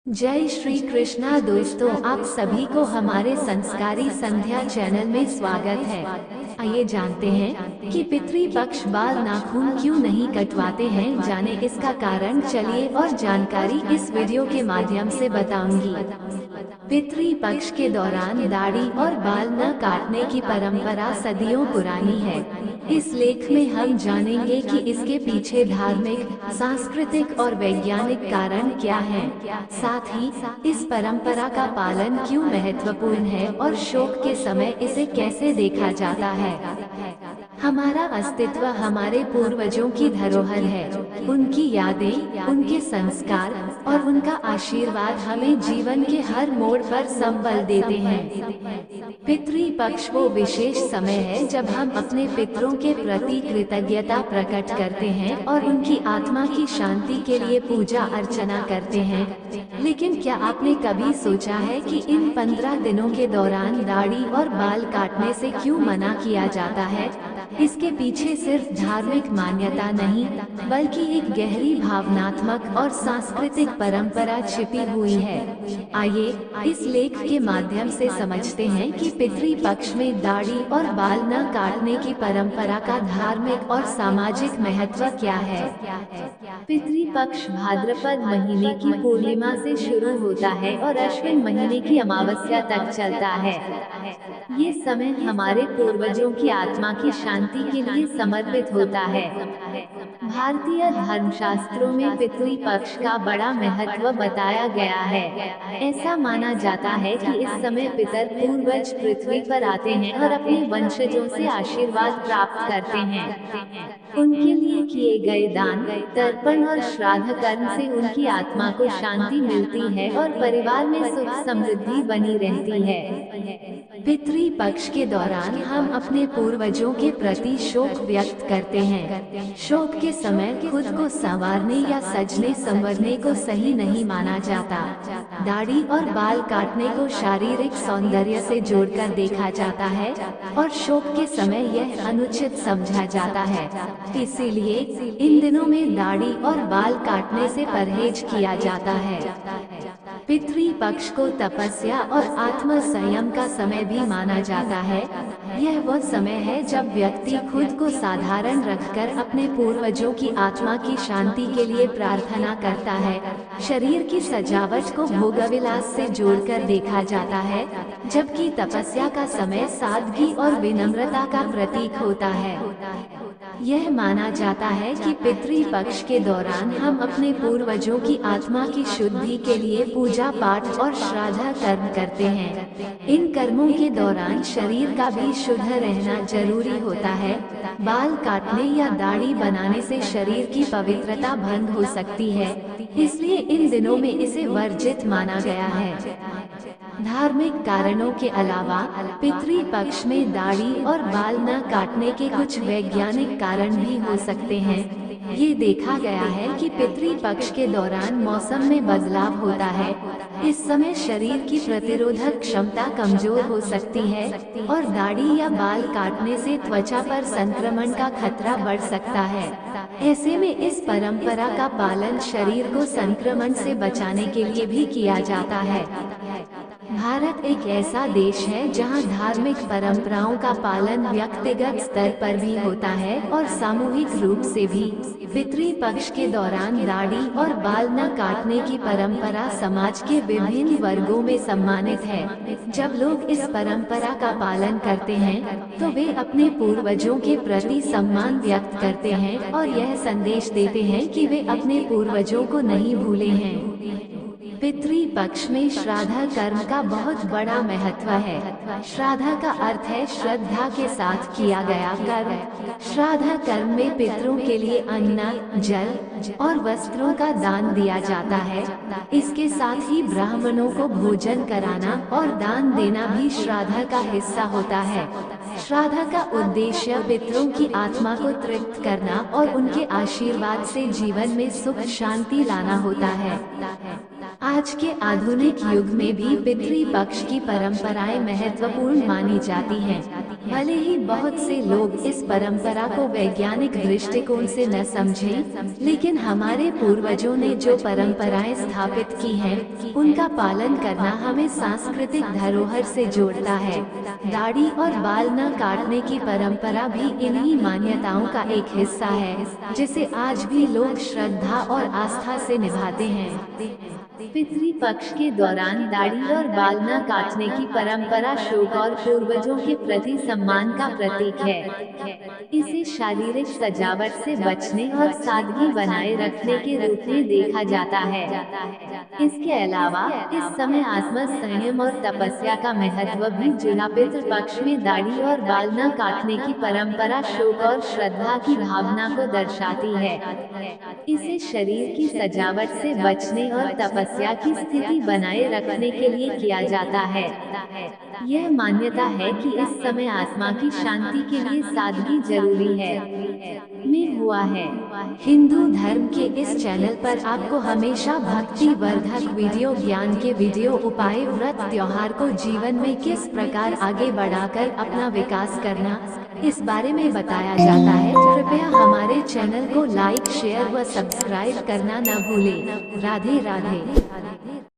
जय श्री कृष्णा दोस्तों, आप सभी को हमारे संस्कारी संध्या चैनल में स्वागत है। आइए जानते हैं कि पितृपक्ष बाल नाखून क्यों नहीं कटवाते हैं। जाने इसका कारण, चलिए और जानकारी इस वीडियो के माध्यम से बताऊंगी। पितृपक्ष के दौरान दाढ़ी और बाल न काटने की परंपरा सदियों पुरानी है। इस लेख में हम जानेंगे कि इसके पीछे धार्मिक, सांस्कृतिक और वैज्ञानिक कारण क्या हैं। साथ ही इस परंपरा का पालन क्यों महत्वपूर्ण है और शोक के समय इसे कैसे देखा जाता है। हमारा अस्तित्व हमारे पूर्वजों की धरोहर है। उनकी यादें, उनके संस्कार और उनका आशीर्वाद हमें जीवन के हर मोड़ पर संबल देते हैं। पितृपक्ष वो विशेष समय है जब हम अपने पितरों के प्रति कृतज्ञता प्रकट करते हैं और उनकी आत्मा की शांति के लिए पूजा अर्चना करते हैं। लेकिन क्या आपने कभी सोचा है कि इन 15 दिनों के दौरान दाढ़ी और बाल काटने से क्यों मना किया जाता है? इसके पीछे सिर्फ धार्मिक मान्यता नहीं, बल्कि एक गहरी भावनात्मक और सांस्कृतिक परंपरा छिपी हुई है। आइए इस लेख के माध्यम से समझते हैं कि पितृपक्ष में दाढ़ी और बाल न काटने की परंपरा का धार्मिक और सामाजिक महत्व क्या है। पितृपक्ष भाद्रपद महीने की पूर्णिमा से शुरू होता है और अश्विन महीने की अमावस्या तक चलता है। ये समय हमारे पूर्वजों की आत्मा की शांति के लिए समर्पित होता है। भारतीय धर्मशास्त्रों में पितृपक्ष का बड़ा महत्व बताया गया है। ऐसा माना जाता है कि इस समय पितर पूर्वज पृथ्वी पर आते हैं और अपने वंशजों से आशीर्वाद प्राप्त करते हैं। उनके लिए किए गए दान, तर्पण और श्राद्ध कर्म से उनकी आत्मा को शांति मिलती है और परिवार में सुख समृद्धि बनी रहती है। पितृपक्ष के दौरान हम अपने पूर्वजों के प्रति शोक व्यक्त करते हैं। शोक के समय खुद को संवारने या सजने संवरने को सही नहीं माना जाता। दाढ़ी और बाल काटने को शारीरिक सौंदर्य से जोड़कर देखा जाता है और शोक के समय यह अनुचित समझा जाता है। इसीलिए इन दिनों में दाढ़ी और बाल काटने से परहेज किया जाता है। पितृपक्ष को तपस्या और आत्म संयम का समय भी माना जाता है। यह वह समय है जब व्यक्ति खुद को साधारण रखकर अपने पूर्वजों की आत्मा की शांति के लिए प्रार्थना करता है। शरीर की सजावट को भोगविलास से जोड़कर देखा जाता है, जबकि तपस्या का समय सादगी और विनम्रता का प्रतीक होता है। यह माना जाता है कि पितृपक्ष के दौरान हम अपने पूर्वजों की आत्मा की शुद्धि के लिए पूजा पाठ और श्राद्ध कर्म करते हैं। इन कर्मों के दौरान शरीर का भी शुद्ध रहना जरूरी होता है। बाल काटने या दाढ़ी बनाने से शरीर की पवित्रता भंग हो सकती है, इसलिए इन दिनों में इसे वर्जित माना गया है। धार्मिक कारणों के अलावा पितृपक्ष में दाढ़ी और बाल न काटने के कुछ वैज्ञानिक कारण भी हो सकते हैं। ये देखा गया है कि पितृपक्ष के दौरान मौसम में बदलाव होता है। इस समय शरीर की प्रतिरोधक क्षमता कमजोर हो सकती है और दाढ़ी या बाल काटने से त्वचा पर संक्रमण का खतरा बढ़ सकता है। ऐसे में इस परंपरा का पालन शरीर को संक्रमण से बचाने के लिए भी किया जाता है। भारत एक ऐसा देश है जहां धार्मिक परंपराओं का पालन व्यक्तिगत स्तर पर भी होता है और सामूहिक रूप से भी। पितृपक्ष के दौरान दाढ़ी और बाल न काटने की परंपरा समाज के विभिन्न वर्गों में सम्मानित है। जब लोग इस परंपरा का पालन करते हैं तो वे अपने पूर्वजों के प्रति सम्मान व्यक्त करते हैं और यह संदेश देते हैं कि वे अपने पूर्वजों को नहीं भूले हैं। पितृपक्ष में श्राद्ध कर्म का बहुत बड़ा महत्व है। श्राद्ध का अर्थ है श्रद्धा के साथ किया गया कर्म। श्राद्ध कर्म में पितरों के लिए अन्न, जल और वस्त्रों का दान दिया जाता है। इसके साथ ही ब्राह्मणों को भोजन कराना और दान देना भी श्राद्ध का हिस्सा होता है। श्राद्ध का उद्देश्य पितरों की आत्मा को तृप्त करना और उनके आशीर्वाद से जीवन में सुख शांति लाना होता है। आज के आधुनिक युग में भी पितृपक्ष की परंपराएं महत्वपूर्ण मानी जाती हैं। भले ही बहुत से लोग इस परंपरा को वैज्ञानिक दृष्टिकोण से न समझें, लेकिन हमारे पूर्वजों ने जो परंपराएं स्थापित की हैं, उनका पालन करना हमें सांस्कृतिक धरोहर से जोड़ता है। दाढ़ी और बाल न काटने की परंपरा भी इन्हीं मान्यताओं का एक हिस्सा है, जिसे आज भी लोग श्रद्धा और आस्था से निभाते हैं। पितृपक्ष के दौरान दाढ़ी और बाल न काटने की परंपरा शोक और पूर्वजों के प्रति सम्मान का प्रतीक है। इसे शारीरिक सजावट से बचने और सादगी बनाए रखने के रूप में देखा जाता है। इसके अलावा इस समय आत्म संयम और तपस्या का महत्व भी जुड़ा। पितृपक्ष में दाढ़ी और बाल न काटने की परंपरा शोक और श्रद्धा की भावना को दर्शाती है। इसे शरीर की सजावट से बचने और तपस्या की स्थिति बनाए रखने के लिए किया जाता है। यह मान्यता है कि इस समय आत्मा की शांति के लिए सादगी जरूरी है। में हुआ है। हिंदू धर्म के इस चैनल पर आपको हमेशा भक्ति वर्धक वीडियो, ज्ञान के वीडियो, उपाय, व्रत, त्योहार को जीवन में किस प्रकार आगे बढ़ाकर अपना विकास करना, इस बारे में बताया जाता है। कृपया हमारे चैनल को लाइक, शेयर व सब्सक्राइब करना न भूलें। राधे राधे।